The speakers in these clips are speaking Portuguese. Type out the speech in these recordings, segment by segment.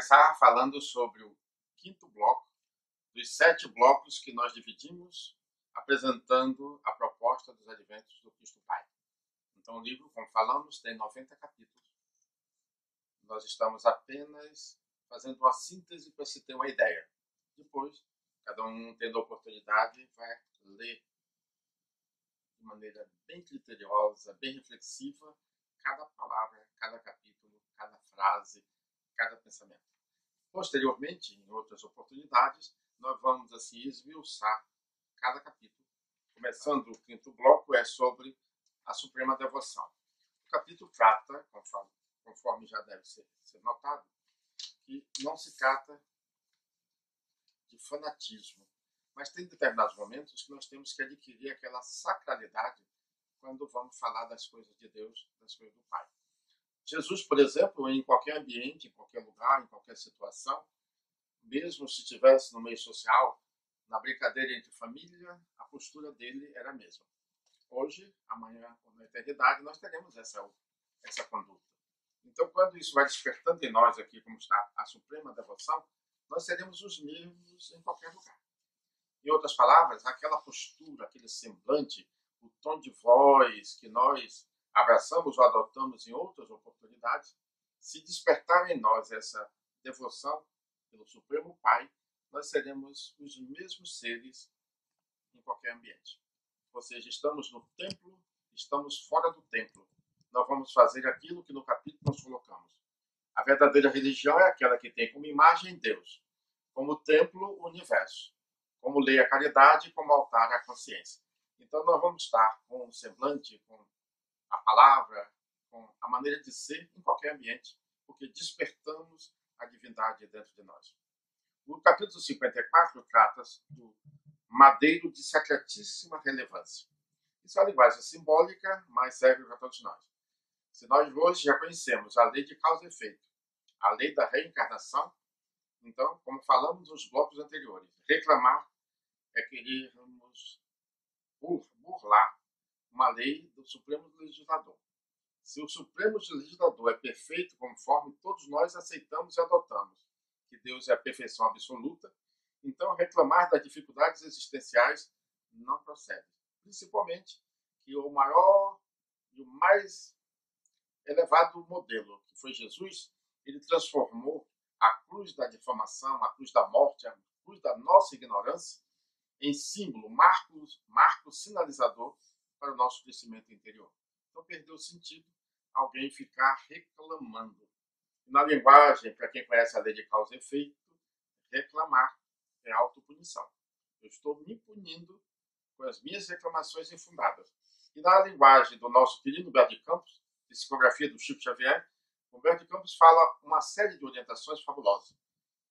começar falando sobre o quinto bloco dos 7 blocos que nós dividimos, apresentando a proposta dos adventos do Cristo Pai. Então, o livro, como falamos, tem 90 capítulos. Nós estamos apenas fazendo uma síntese para se ter uma ideia. Depois, cada um tendo a oportunidade, vai ler de maneira bem criteriosa, bem reflexiva, cada palavra, cada capítulo, cada frase, cada pensamento. Posteriormente, em outras oportunidades, nós vamos assim esmiuçar cada capítulo. Começando o quinto bloco, é sobre a Suprema Devoção. O capítulo trata, conforme já deve ser notado, que não se trata de fanatismo, mas tem determinados momentos que nós temos que adquirir aquela sacralidade quando vamos falar das coisas de Deus, das coisas do Pai. Jesus, por exemplo, em qualquer ambiente, em qualquer lugar, em qualquer situação, mesmo se estivesse no meio social, na brincadeira entre família, a postura dele era a mesma. Hoje, amanhã, ou na eternidade, nós teremos essa conduta. Então, quando isso vai despertando em nós aqui, como está a suprema devoção, nós seremos os mesmos em qualquer lugar. Em outras palavras, aquela postura, aquele semblante, o tom de voz que nós abraçamos ou adotamos em outras oportunidades, se despertar em nós essa devoção pelo Supremo Pai, nós seremos os mesmos seres em qualquer ambiente. Ou seja, estamos no templo, estamos fora do templo. Nós vamos fazer aquilo que no capítulo nós colocamos. A verdadeira religião é aquela que tem como imagem Deus, como templo o universo, como lei a caridade, como altar a consciência. Então nós vamos estar com o semblante, com a palavra, com a maneira de ser em qualquer ambiente, porque despertamos a divindade dentro de nós. O capítulo 54 trata do madeiro de secretíssima relevância. Isso é uma linguagem simbólica, mas serve para todos nós. Se nós hoje já conhecemos a lei de causa e efeito, a lei da reencarnação, então, como falamos nos blocos anteriores, reclamar é querermos burlar uma lei do Supremo Legislador. Se o Supremo Legislador é perfeito, conforme todos nós aceitamos e adotamos, que Deus é a perfeição absoluta, então reclamar das dificuldades existenciais não procede. Principalmente que o maior e o mais elevado modelo, que foi Jesus, ele transformou a cruz da difamação, a cruz da morte, a cruz da nossa ignorância, em símbolo, marco sinalizador para o nosso crescimento interior. Então perdeu o sentido alguém ficar reclamando. Na linguagem, para quem conhece a lei de causa e efeito, reclamar é autopunição. Eu estou me punindo com as minhas reclamações infundadas. E na linguagem do nosso querido Humberto de Campos, psicografia do Chico Xavier, Humberto de Campos fala uma série de orientações fabulosas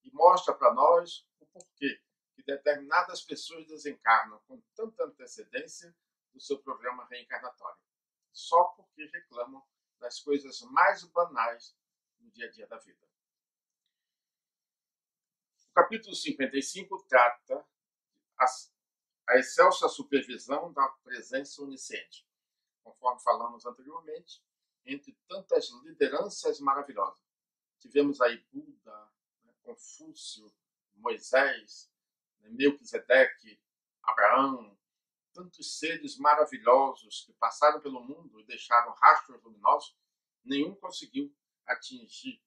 e mostra para nós o porquê que determinadas pessoas desencarnam com tanta antecedência do seu programa reencarnatório, só porque reclamam das coisas mais banais no dia a dia da vida. O capítulo 55 trata a excelsa supervisão da presença onisciente. Conforme falamos anteriormente, entre tantas lideranças maravilhosas, tivemos aí Buda, Confúcio, Moisés, Melquisedeque, Abraão, tantos seres maravilhosos que passaram pelo mundo e deixaram rastros luminosos, nenhum conseguiu atingir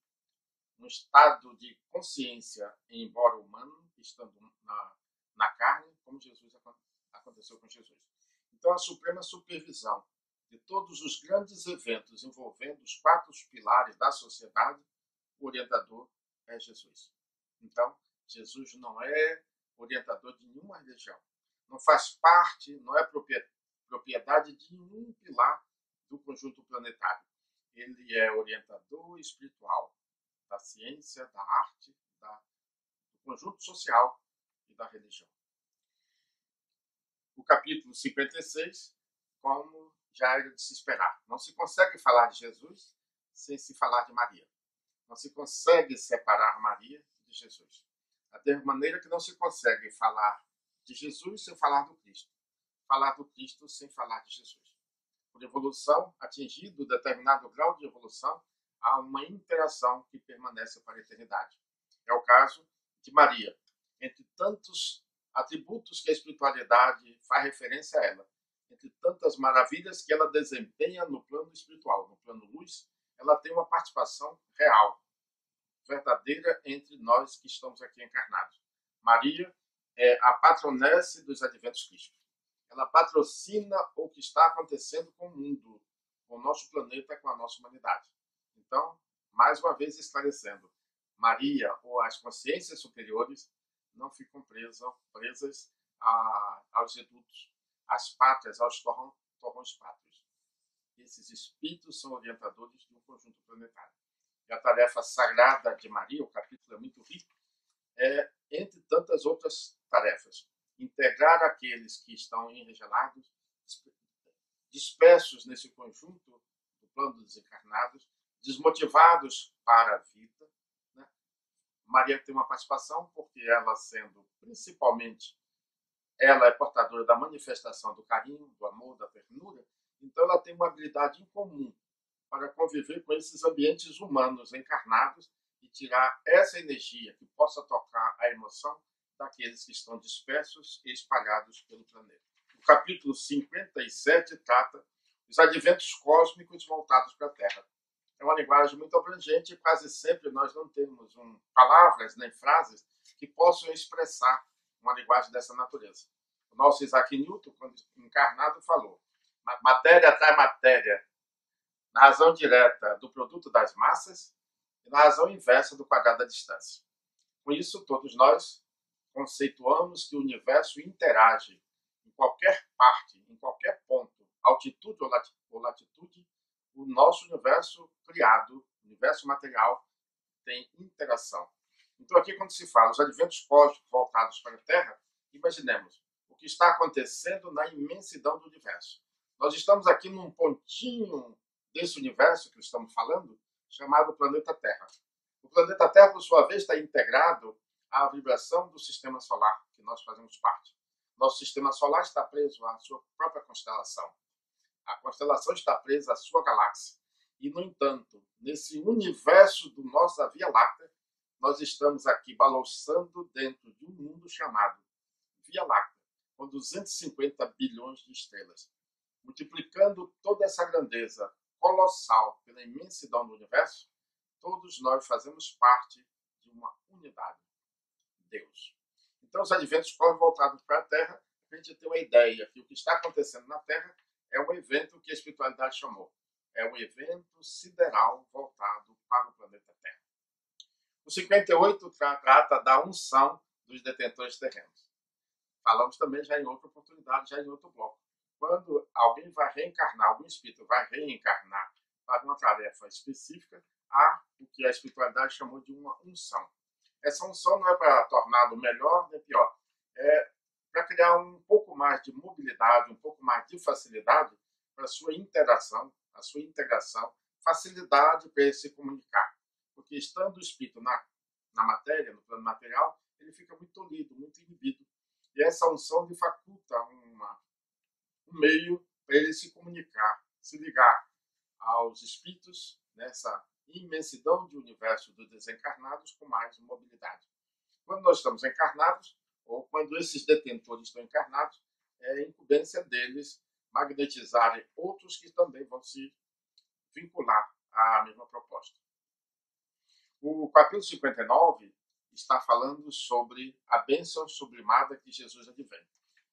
um estado de consciência, embora humano, estando na carne, como aconteceu com Jesus. Então, a suprema supervisão de todos os grandes eventos envolvendo os 4 pilares da sociedade, o orientador é Jesus. Então, Jesus não é orientador de nenhuma religião. Não faz parte, não é propriedade de nenhum pilar do conjunto planetário. Ele é orientador espiritual da ciência, da arte, do conjunto social e da religião. O capítulo 56, como já era de se esperar. Não se consegue falar de Jesus sem se falar de Maria. Não se consegue separar Maria de Jesus. Da mesma maneira que não se consegue falar de Jesus sem falar do Cristo. Falar do Cristo sem falar de Jesus. Por evolução, atingido determinado grau de evolução, há uma interação que permanece para a eternidade. É o caso de Maria. Entre tantos atributos que a espiritualidade faz referência a ela, entre tantas maravilhas que ela desempenha no plano espiritual, no plano luz, ela tem uma participação real, verdadeira entre nós que estamos aqui encarnados. Maria é a patronesse dos adventos crísticos. Ela patrocina o que está acontecendo com o mundo, com o nosso planeta, com a nossa humanidade. Então, mais uma vez esclarecendo, Maria ou as consciências superiores não ficam presas aos redutos, às pátrias, aos torrões pátrios. Esses espíritos são orientadores de um conjunto planetário. E a tarefa sagrada de Maria, o capítulo é muito rico, é, entre tantas outras tarefas, integrar aqueles que estão enregelados, dispersos nesse conjunto do plano dos desencarnados, desmotivados para a vida. Né? Maria tem uma participação porque ela, sendo principalmente, ela é portadora da manifestação do carinho, do amor, da ternura, então ela tem uma habilidade incomum para conviver com esses ambientes humanos encarnados e tirar essa energia que possa tocar a emoção daqueles que estão dispersos e espalhados pelo planeta. O capítulo 57 trata dos adventos cósmicos voltados para a Terra. É uma linguagem muito abrangente e quase sempre nós não temos palavras nem frases que possam expressar uma linguagem dessa natureza. O nosso Isaac Newton, quando encarnado, falou: matéria atrai matéria, na razão direta do produto das massas e na razão inversa do quadrado da distância. Com isso, todos nós conceituamos que o universo interage em qualquer parte, em qualquer ponto, altitude ou latitude, o nosso universo criado, o universo material, tem interação. Então, aqui, quando se fala os adventos cósmicos voltados para a Terra, imaginemos o que está acontecendo na imensidão do universo. Nós estamos aqui num pontinho desse universo que estamos falando, chamado planeta Terra. O planeta Terra, por sua vez, está integrado à vibração do sistema solar, que nós fazemos parte. Nosso sistema solar está preso à sua própria constelação. A constelação está presa à sua galáxia. E, no entanto, nesse universo do nossa Via Láctea, nós estamos aqui balançando dentro de um mundo chamado Via Láctea, com 250 bilhões de estrelas. Multiplicando toda essa grandeza colossal pela imensidão do universo, todos nós fazemos parte de uma unidade, Deus. Então, os adventos cósmicos voltados para a Terra, a gente tem uma ideia que o que está acontecendo na Terra é um evento que a espiritualidade chamou. É um evento sideral voltado para o planeta Terra. O 58 trata da unção dos detentores terrenos. Falamos também já em outra oportunidade, já em outro bloco. Quando alguém vai reencarnar, algum espírito vai reencarnar para uma tarefa específica, há o que a espiritualidade chamou de uma unção. Essa unção não é para torná-lo melhor nem pior, é para criar um pouco mais de mobilidade, um pouco mais de facilidade para a sua interação, a sua integração, facilidade para ele se comunicar. Porque estando o espírito na matéria, no plano material, ele fica muito tolhido, muito inibido. E essa unção lhe faculta um meio para ele se comunicar, se ligar aos espíritos nessa imensidão de universo dos desencarnados com mais mobilidade. Quando nós estamos encarnados, ou quando esses detentores estão encarnados, é incumbência deles magnetizarem outros que também vão se vincular à mesma proposta. O capítulo 59 está falando sobre a bênção sublimada que Jesus advém.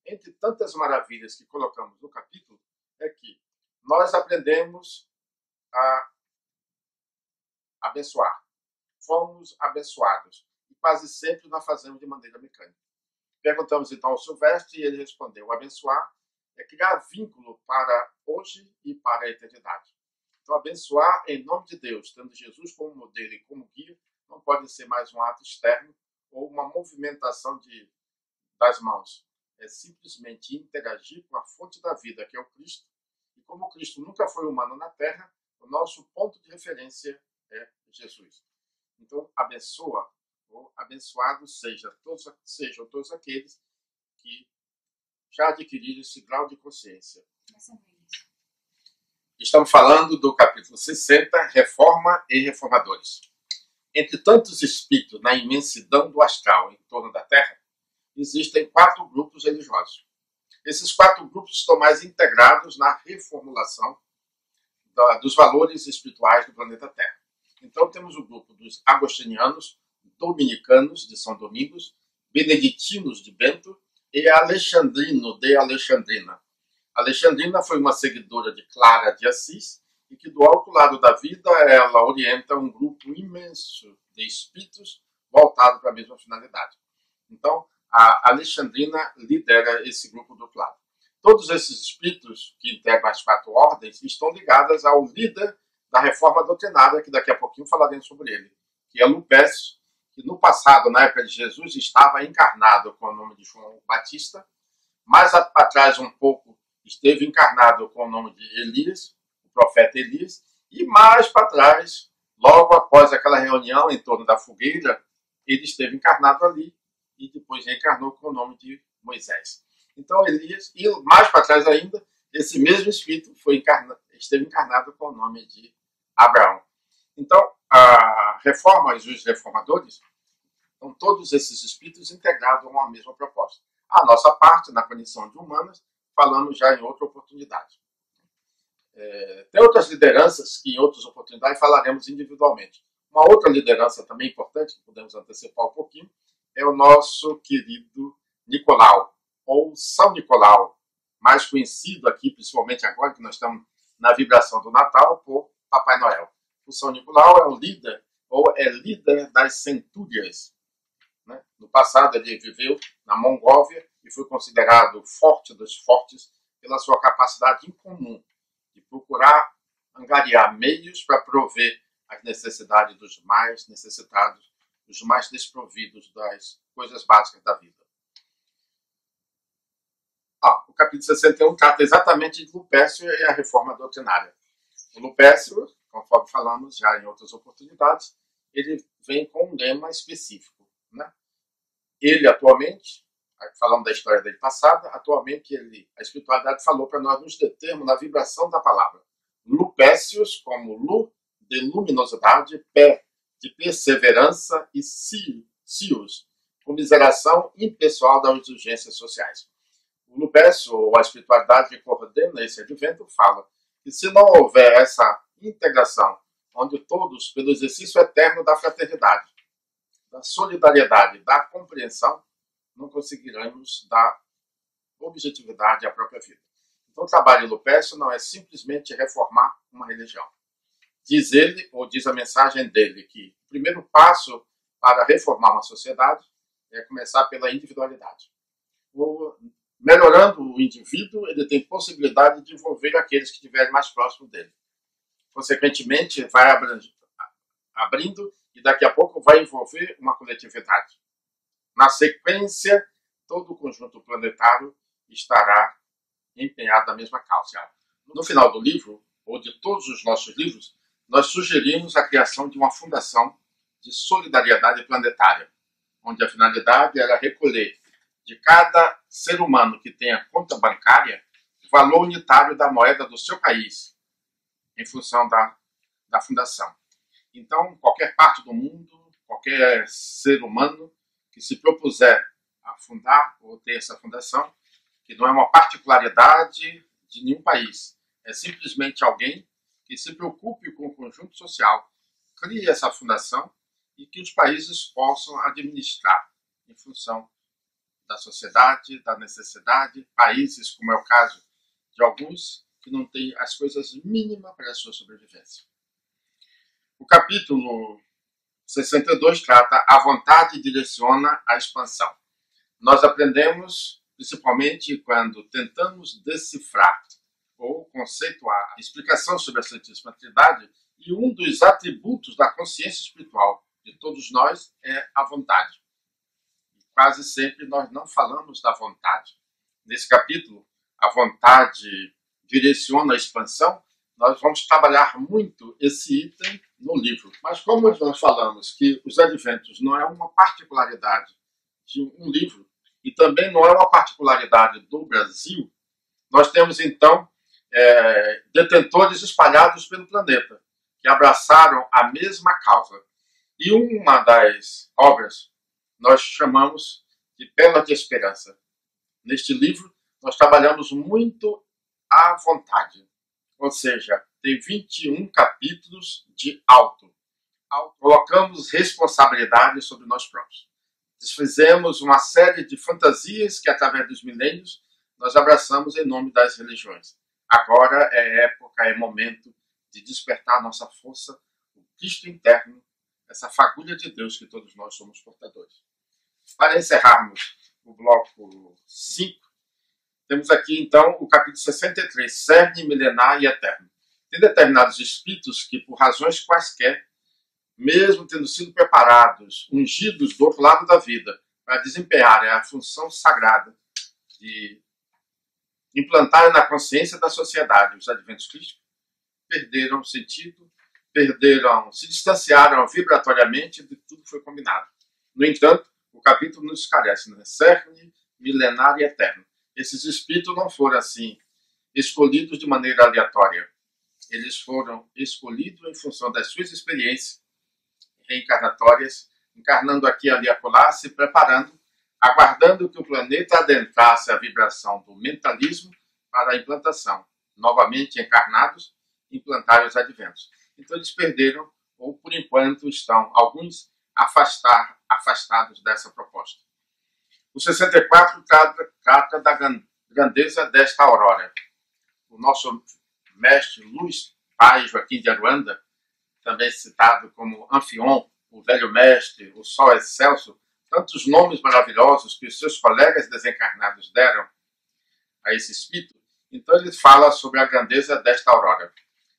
Entre tantas maravilhas que colocamos no capítulo, é que nós aprendemos a abençoar. Fomos abençoados. E quase sempre nós fazemos de maneira mecânica. Perguntamos então ao Silvestre e ele respondeu: abençoar é criar vínculo para hoje e para a eternidade. Então, abençoar em nome de Deus, tendo Jesus como modelo e como guia, não pode ser mais um ato externo ou uma movimentação das mãos. É simplesmente interagir com a fonte da vida, que é o Cristo. E como o Cristo nunca foi humano na Terra, o nosso ponto de referência é Jesus. Então, abençoa, ou abençoados sejam todos aqueles que já adquiriram esse grau de consciência. Estamos falando do capítulo 60, Reforma e Reformadores. Entre tantos espíritos na imensidão do astral em torno da Terra, existem 4 grupos religiosos. Esses 4 grupos estão mais integrados na reformulação dos valores espirituais do planeta Terra. Então temos o grupo dos agostinianos, dominicanos de São Domingos, beneditinos de Bento e alexandrino de Alexandrina. Alexandrina foi uma seguidora de Clara de Assis e que do outro lado da vida ela orienta um grupo imenso de espíritos voltado para a mesma finalidade. Então a Alexandrina lidera esse grupo do outro lado. Todos esses espíritos que integram as 4 ordens estão ligados ao líder da reforma doutrinária, que daqui a pouquinho falaremos sobre ele, que é Lupécio, que no passado, na época de Jesus, estava encarnado com o nome de João Batista, mais para trás um pouco esteve encarnado com o nome de Elias, o profeta Elias, e mais para trás, logo após aquela reunião em torno da fogueira, ele esteve encarnado ali e depois reencarnou com o nome de Moisés. Então Elias, e mais para trás ainda, esse mesmo espírito esteve encarnado com o nome de Abraão. Então, a reforma e os reformadores são todos esses espíritos integrados a uma mesma proposta. A nossa parte, na condição de humanas, falamos já em outra oportunidade. Tem outras lideranças que em outras oportunidades falaremos individualmente. Uma outra liderança também importante, que podemos antecipar um pouquinho, é o nosso querido Nicolau, ou São Nicolau, mais conhecido aqui, principalmente agora que nós estamos na vibração do Natal, por Papai Noel. O São Nicolau é um líder, ou é líder das centúrias. Né? No passado ele viveu na Mongóvia e foi considerado forte dos fortes pela sua capacidade incomum de procurar angariar meios para prover as necessidades dos mais necessitados, dos mais desprovidos das coisas básicas da vida. O capítulo 61 trata exatamente de Lupécio e a reforma doutrinária. O Lupécio, conforme falamos já em outras oportunidades, ele vem com um lema específico. Né? Ele atualmente, falando da história dele passada, atualmente a espiritualidade falou para nós nos determos na vibração da palavra. Lupécios, como Lu, de luminosidade, Pé, de perseverança, e Cios, comiseração impessoal das urgências sociais. O Lupécio, ou a espiritualidade que coordena esse advento, fala que se não houver essa integração, onde todos, pelo exercício eterno da fraternidade, da solidariedade, da compreensão, não conseguiremos dar objetividade à própria vida. Então o trabalho do Lupécio não é simplesmente reformar uma religião. Diz ele, ou diz a mensagem dele, que o primeiro passo para reformar uma sociedade é começar pela individualidade. Melhorando o indivíduo, ele tem possibilidade de envolver aqueles que estiverem mais próximos dele. Consequentemente, vai abrindo e daqui a pouco vai envolver uma coletividade. Na sequência, todo o conjunto planetário estará empenhado na mesma causa. No final do livro, ou de todos os nossos livros, nós sugerimos a criação de uma fundação de solidariedade planetária, onde a finalidade era recolher de cada ser humano que tenha conta bancária o valor unitário da moeda do seu país, em função da fundação. Então, qualquer parte do mundo, qualquer ser humano que se propuser a fundar ou ter essa fundação, que não é uma particularidade de nenhum país, é simplesmente alguém que se preocupe com o conjunto social, crie essa fundação e que os países possam administrar em função da sociedade, da necessidade, países, como é o caso de alguns, que não têm as coisas mínimas para a sua sobrevivência. O capítulo 62 trata a vontade direciona a expansão. Nós aprendemos, principalmente quando tentamos decifrar ou conceituar a explicação sobre a Santíssima Trindade, e um dos atributos da consciência espiritual de todos nós é a vontade. Quase sempre nós não falamos da vontade. Nesse capítulo, a vontade direciona a expansão, nós vamos trabalhar muito esse item no livro. Mas como nós falamos que os adventos não é uma particularidade de um livro, e também não é uma particularidade do Brasil, nós temos então detentores espalhados pelo planeta, que abraçaram a mesma causa. E uma das obras nós chamamos de Pérola de Esperança. Neste livro, nós trabalhamos muito à vontade, ou seja, tem 21 capítulos de auto. Colocamos responsabilidade sobre nós próprios. Desfizemos uma série de fantasias que, através dos milênios, nós abraçamos em nome das religiões. Agora é época, é momento de despertar nossa força, o Cristo interno, essa fagulha de Deus que todos nós somos portadores. Para encerrarmos o bloco 5, temos aqui então o capítulo 63, cerne milenar e eterno. Tem determinados espíritos que, por razões quaisquer, mesmo tendo sido preparados, ungidos do outro lado da vida, para desempenharem a função sagrada de implantarem na consciência da sociedade os adventos crísticos, perderam o sentido, se distanciaram vibratoriamente de tudo que foi combinado. No entanto, o capítulo nos esclarece, né? Cerne, milenar e eterno. Esses espíritos não foram assim escolhidos de maneira aleatória. Eles foram escolhidos em função das suas experiências reencarnatórias, encarnando aqui, ali e acolá, se preparando, aguardando que o planeta adentrasse a vibração do mentalismo para a implantação. Novamente encarnados, implantarem os adventos. Então eles perderam, ou por enquanto estão, alguns afastados dessa proposta. O 64 trata da grandeza desta aurora. O nosso mestre Luiz Pai Joaquim de Aruanda, também citado como Anfion, o velho mestre, o sol excelso, tantos nomes maravilhosos que os seus colegas desencarnados deram a esse espírito. Então ele fala sobre a grandeza desta aurora.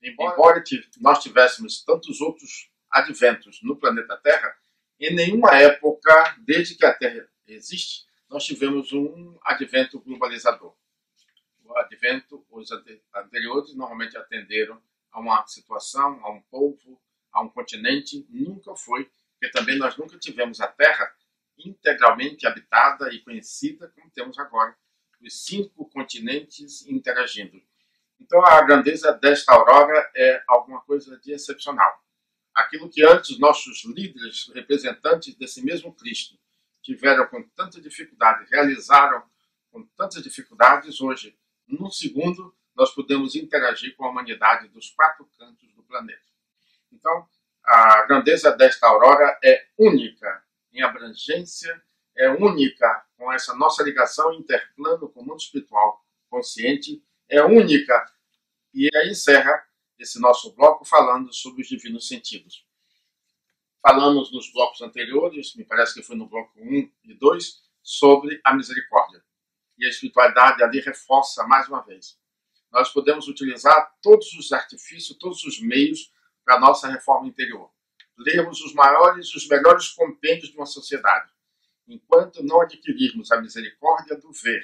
Embora nós tivéssemos tantos outros adventos no planeta Terra, em nenhuma época, desde que a Terra existe, nós tivemos um advento globalizador. O advento, os anteriores normalmente atenderam a uma situação, a um povo, a um continente. Nunca foi, porque também nós nunca tivemos a Terra integralmente habitada e conhecida como temos agora, os 5 continentes interagindo. Então a grandeza desta aurora é alguma coisa de excepcional. Aquilo que antes nossos líderes, representantes desse mesmo Cristo, tiveram com tanta dificuldade, realizaram com tantas dificuldades, hoje, num segundo, nós podemos interagir com a humanidade dos 4 cantos do planeta. Então, a grandeza desta aurora é única em abrangência, é única com essa nossa ligação interplano com o mundo espiritual consciente, é única. E aí encerra esse nosso bloco falando sobre os divinos sentidos. Falamos nos blocos anteriores, me parece que foi no bloco 1 e 2, sobre a misericórdia. E a espiritualidade ali reforça mais uma vez. Nós podemos utilizar todos os artifícios, todos os meios para a nossa reforma interior. Lermos os maiores e os melhores compêndios de uma sociedade. Enquanto não adquirirmos a misericórdia do ver,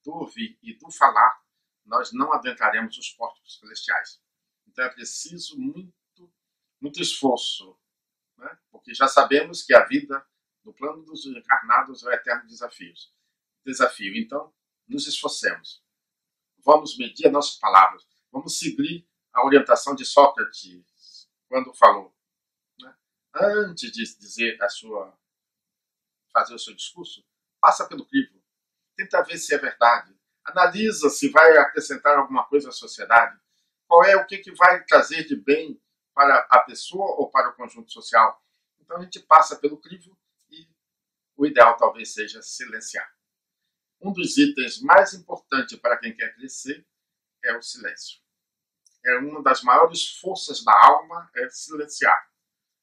do ouvir e do falar, nós não adentraremos os portos celestiais. Então é preciso muito esforço, né? Porque já sabemos que a vida no plano dos encarnados é um eterno desafio. Então, nos esforcemos. Vamos medir as nossas palavras. Vamos seguir a orientação de Sócrates, quando falou, né? Antes de dizer fazer o seu discurso, passa pelo crivo. Tenta ver se é verdade. Analisa se vai acrescentar alguma coisa à sociedade. Qual é o que vai trazer de bem para a pessoa ou para o conjunto social. Então a gente passa pelo crivo e o ideal talvez seja silenciar. Um dos itens mais importantes para quem quer crescer é o silêncio. É uma das maiores forças da alma, é silenciar.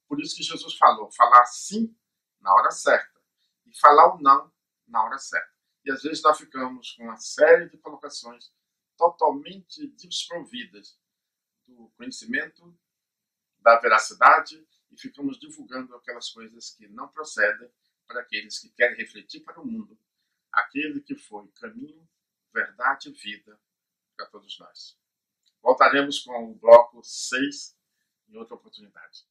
Por isso que Jesus falou, falar sim na hora certa e falar o não na hora certa. E às vezes nós ficamos com uma série de colocações totalmente desprovidas do conhecimento, da veracidade, e ficamos divulgando aquelas coisas que não procedem para aqueles que querem refletir para o mundo, aquele que foi caminho, verdade e vida para todos nós. Voltaremos com o bloco 6 em outra oportunidade.